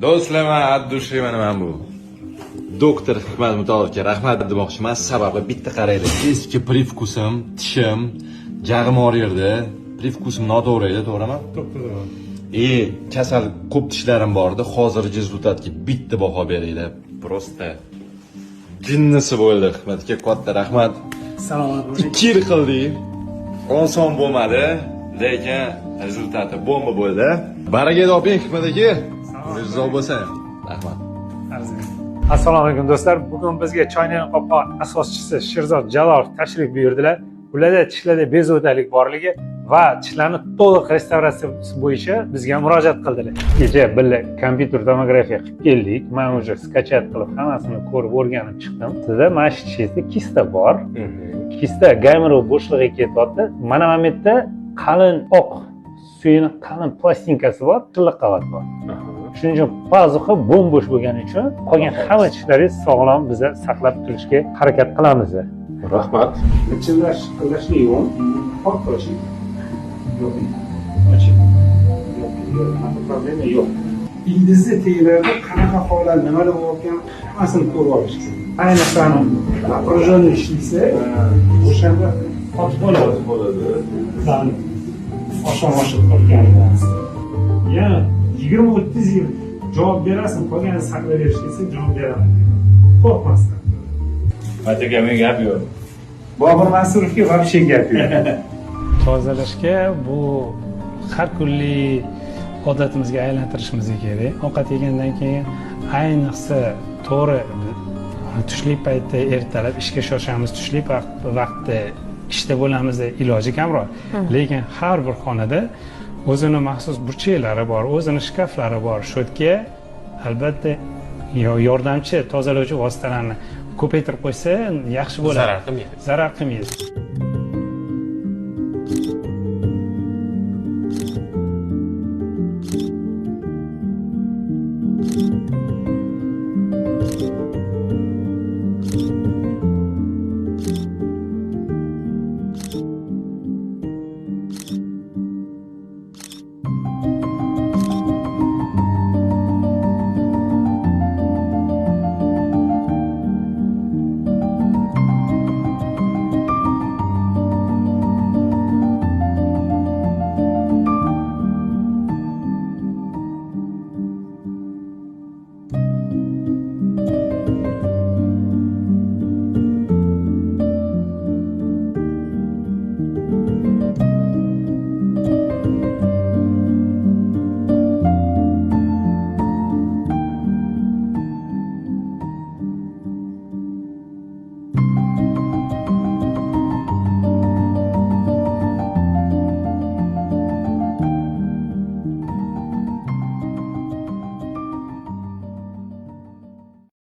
Do'stlar, at dushi mana bu. Doktor Hikmat Mutolovga rahmat demoqchiman. Sababi bitta qaraylik. Eski privkusim, tishim, jag'im og'riydi. Privkusim noto'g'ri edi, to'g'rimi? To'g'ri. Kasal ko'p tishlarim bor edi. Hozirgi rezultatga bitta baho beringlar. Prosta jinnisi bo'ldi. Hikmatga katta rahmat. Salomat bo'ling. 2 yil qildik. Oson bo'lmadi, lekin rezultati bomba bo'ldi. Baraka toping Hikmat aka. Rizzo bo'lsang. Rahmat. Assalomu alaykum do'stlar. Bugun bizga Choynak qopqon asoschisi Sherzod Jalolov tashrif buyurdilar. Ularda tishlarda bezovtalik borligi va tishlarni to'liq restavratsiyasi bo'yicha bizga murojaat qildilar. Kecha birga kompyuter tomografiya qilib keldik. Men уже skachat qilib hammasini ko'rib o'rganib chiqdim. Sizda mana shu tishingizda kista bor. Kista Gaymerov bo'shlig'iga ketyapti. Mana bu yerda qalin oq suyini qalin plastinkasi bor, tilla qavat bor. Shuning uchun pazuxa bo'm-bo'sh bo'lgani uchun qolgan hamma tishlaringiz sog'lom biza saqlab turishga harakat qilamiz. Rahmat. Chillash, qilashni yo'q. Hop oching. Yo'q. Oching. Yo'q. Problema yo'q. Ildizni taglarida qanaqa holat, nimalar bo'layotgan hammasini ko'rib olish kerak. Ayniqsa напряженный ishlaysa, o'shanda qotib bo'ladi. Zan oshib qolganidan. Yana 20-30 yil javob berasizmi, qolganini saqlab berishga javob beraman. Qo'rqmasdan. Ataga men gap yo'q. Bobur Mansurovga вообще gap yo'q. Tozalashga bu har kunlik odatimizga aylantirishimiz kerak. Ovqat yegandan keyin ayniqsa to'g'ri tushlik payti ertalab ishga shoshamiz, tushlik vaqtda ishda bo'lamiz, iloji kamroq. Lekin har bir xonada o'zini maxsus burchaklari bor, o'zini shkaflari bor. Shotka albatta yordamchi tozalovchi vositalarni ko'paytirib qo'ysa yaxshi bo'ladi. Zarar qilmaydi. Zarar qilmaydi.